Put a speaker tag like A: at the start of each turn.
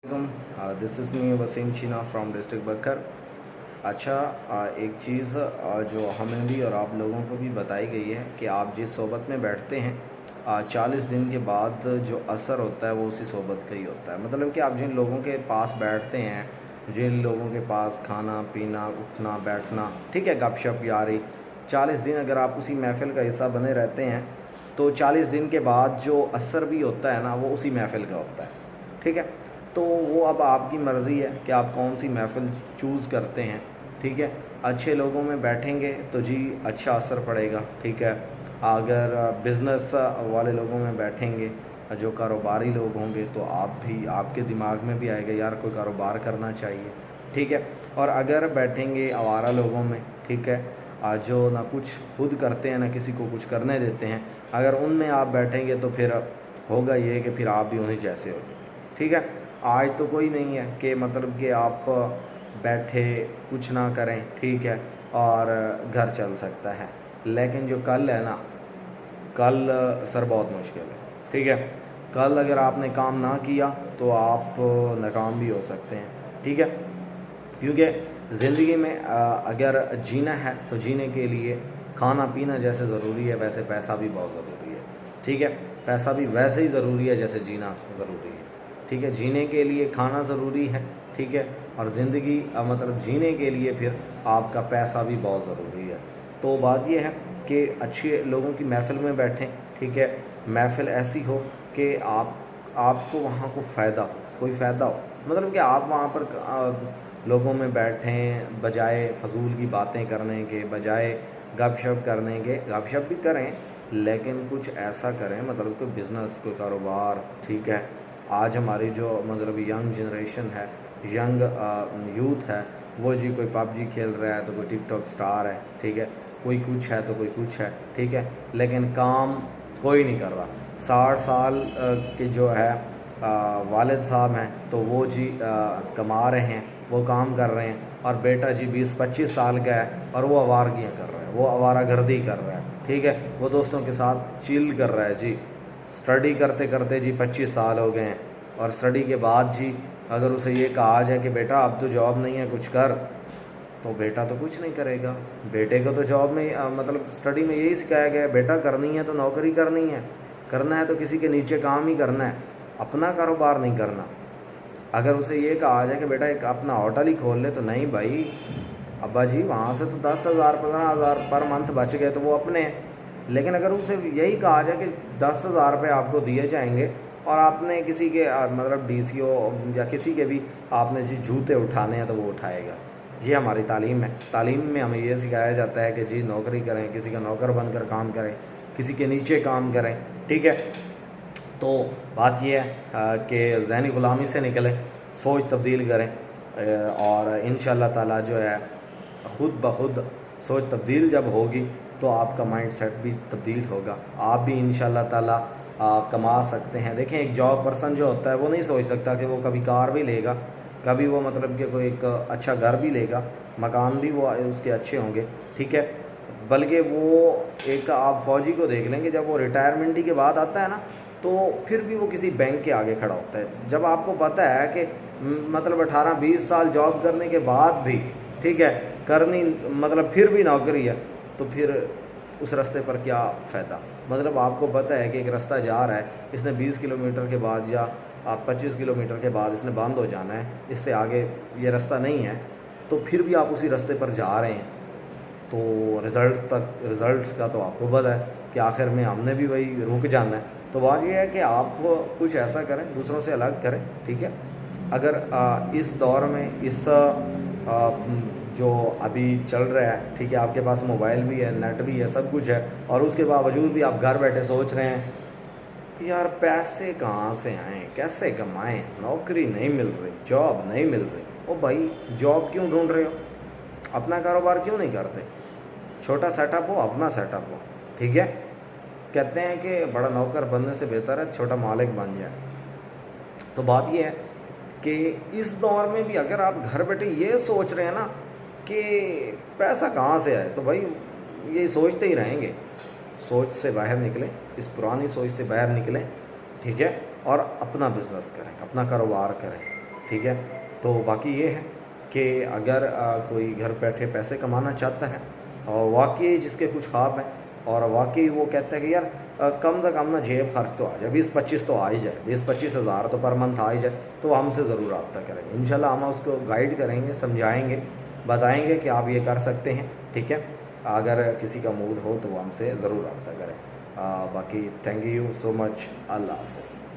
A: This is me Wasim चीना from district बकर। अच्छा, एक चीज़ जो हमें भी और आप लोगों को भी बताई गई है कि आप जिस सोबत में बैठते हैं 40 दिन के बाद जो असर होता है वो उसी सोबत का ही होता है। मतलब कि आप जिन लोगों के पास बैठते हैं, जिन लोगों के पास खाना पीना उठना बैठना, ठीक है, गपशप यारी, 40 दिन अगर आप उसी महफ़िल का हिस्सा बने रहते हैं तो 40 दिन के बाद जो असर भी होता है ना वो उसी महफ़िल का होता है। ठीक है, तो वो अब आपकी मर्ज़ी है कि आप कौन सी महफ़िल चूज़ करते हैं। ठीक है, अच्छे लोगों में बैठेंगे तो जी अच्छा असर पड़ेगा। ठीक है, अगर बिज़नेस वाले लोगों में बैठेंगे, जो कारोबारी लोग होंगे, तो आप भी आपके दिमाग में भी आएगा यार कोई कारोबार करना चाहिए। ठीक है, और अगर बैठेंगे आवारा लोगों में, ठीक है, जो ना कुछ खुद करते हैं ना किसी को कुछ करने देते हैं, अगर उनमें आप बैठेंगे तो फिर होगा ये कि फिर आप भी उन्हीं जैसे हो। ठीक है, आज तो कोई नहीं है कि मतलब कि आप बैठे कुछ ना करें, ठीक है, और घर चल सकता है, लेकिन जो कल है ना, कल सर बहुत मुश्किल है। ठीक है, कल अगर आपने काम ना किया तो आप नाकाम भी हो सकते हैं। ठीक है, क्योंकि ज़िंदगी में अगर जीना है तो जीने के लिए खाना पीना जैसे ज़रूरी है वैसे पैसा भी बहुत ज़रूरी है। ठीक है, पैसा भी वैसे ही ज़रूरी है जैसे जीना ज़रूरी है। ठीक है, जीने के लिए खाना ज़रूरी है। ठीक है, और ज़िंदगी मतलब जीने के लिए फिर आपका पैसा भी बहुत ज़रूरी है। तो बात यह है कि अच्छे लोगों की महफ़िल में बैठें। ठीक है, महफ़िल ऐसी हो कि आपको वहाँ को कोई फ़ायदा हो, मतलब कि आप वहाँ पर लोगों में बैठें बजाय फ़जूल की बातें करने के, बजाय गपशप करने के। गपशप भी करें लेकिन कुछ ऐसा करें, मतलब कोई बिज़नेस, कोई कारोबार। ठीक है, आज हमारी जो मतलब यंग जनरेशन है, यंग यूथ है, वो जी कोई पबजी खेल रहा है तो कोई टिकटॉक स्टार है। ठीक है, कोई कुछ है तो कोई कुछ है। ठीक है, लेकिन काम कोई नहीं कर रहा। 60 साल के जो है वालिद साहब हैं तो वो जी कमा रहे हैं, वो काम कर रहे हैं, और बेटा जी 20-25 साल का है और वो आवारगियाँ कर रहा है, वो आवारागर्दी कर रहा है। ठीक है, वो दोस्तों के साथ चिल कर रहा है जी। स्टडी करते करते जी 25 साल हो गए हैं, और स्टडी के बाद जी अगर उसे ये कहा जाए कि बेटा अब तो जॉब नहीं है कुछ कर, तो बेटा तो कुछ नहीं करेगा। बेटे को तो जॉब में मतलब स्टडी में यही सिखाया गया है, बेटा करनी है तो नौकरी करनी है, करना है तो किसी के नीचे काम ही करना है, अपना कारोबार नहीं करना। अगर उसे ये कहा जाए कि बेटा एक अपना होटल ही खोल ले, तो नहीं भाई अब्बा जी वहाँ से तो 10,000 15,000 पर मंथ बच गए तो वो अपने हैं। लेकिन अगर उसे यही कहा जाए कि 10,000 रुपये आपको दिए जाएंगे और आपने किसी के मतलब डीसीओ या किसी के भी आपने जी जूते उठाने हैं तो वो उठाएगा। ये हमारी तालीम है। तालीम में हमें ये सिखाया जाता है कि जी नौकरी करें, किसी का नौकर बनकर काम करें, किसी के नीचे काम करें। ठीक है, तो बात ये है कि ज़हनी ग़ुलामी से निकलें, सोच तब्दील करें, और इंशाअल्लाह ताला जो है ख़ुद ब खुद सोच तब्दील जब होगी तो आपका माइंड सेट भी तब्दील होगा, आप भी इंशाअल्लाह ताला कमा सकते हैं। देखें, एक जॉब पर्सन जो होता है वो नहीं सोच सकता कि वो कभी कार भी लेगा, कभी वो मतलब कि कोई एक अच्छा घर भी लेगा, मकान भी वो उसके अच्छे होंगे। ठीक है, बल्कि वो एक आप फ़ौजी को देख लेंगे, जब वो रिटायरमेंट के बाद आता है ना तो फिर भी वो किसी बैंक के आगे खड़ा होता है। जब आपको पता है कि मतलब 18-20 साल जॉब करने के बाद भी, ठीक है, करनी मतलब फिर भी नौकरी है, तो फिर उस रास्ते पर क्या फ़ायदा। मतलब आपको पता है कि एक रास्ता जा रहा है, इसने 20 किलोमीटर के बाद या 25 किलोमीटर के बाद इसने बंद हो जाना है, इससे आगे ये रास्ता नहीं है, तो फिर भी आप उसी रास्ते पर जा रहे हैं, तो रिज़ल्ट का तो आपको पता है कि आखिर में हमने भी वही रुक जाना है। तो बात यह है कि आप कुछ ऐसा करें, दूसरों से अलग करें। ठीक है, अगर इस दौर में इस जो अभी चल रहा है, ठीक है, आपके पास मोबाइल भी है, नेट भी है, सब कुछ है, और उसके बावजूद भी आप घर बैठे सोच रहे हैं कि यार पैसे कहाँ से आएँ, कैसे कमाएं, नौकरी नहीं मिल रही, जॉब नहीं मिल रही। ओ भाई, जॉब क्यों ढूंढ रहे हो? अपना कारोबार क्यों नहीं करते? छोटा सेटअप हो, अपना सेटअप हो। ठीक है, कहते हैं कि बड़ा नौकर बनने से बेहतर है छोटा मालिक बन जाए। तो बात यह है कि इस दौर में भी अगर आप घर बैठे ये सोच रहे हैं ना कि पैसा कहाँ से आए, तो भाई ये सोचते ही रहेंगे। सोच से बाहर निकलें, इस पुरानी सोच से बाहर निकलें। ठीक है, और अपना बिज़नेस करें, अपना कारोबार करें। ٹھیک ہے. تو باقی یہ ہے کہ اگر کوئی گھر بیٹھے پیسے کمانا چاہتا ہے اور واقعی جس کے کچھ خواب ہیں اور واقعی وہ کہتا ہے کہ یار کم سے کم نا جیب خرچ تو آ جائے، 20-25 تو آ ہی جائے، 20-25 ہزار تو پر منتھ آ ہی جائے، تو ہم سے ضرور رابطہ کریں گے. انشاءاللہ ہم اس کو گائیڈ کریں گے، سمجھائیں گے، بتائیں گے کہ آپ یہ کر سکتے ہیں. ٹھیک ہے. اگر کسی کا موڈ ہو تو وہ ہم سے ضرور رابطہ کریں. باقی تھینک یو سو مچ. اللہ حافظ.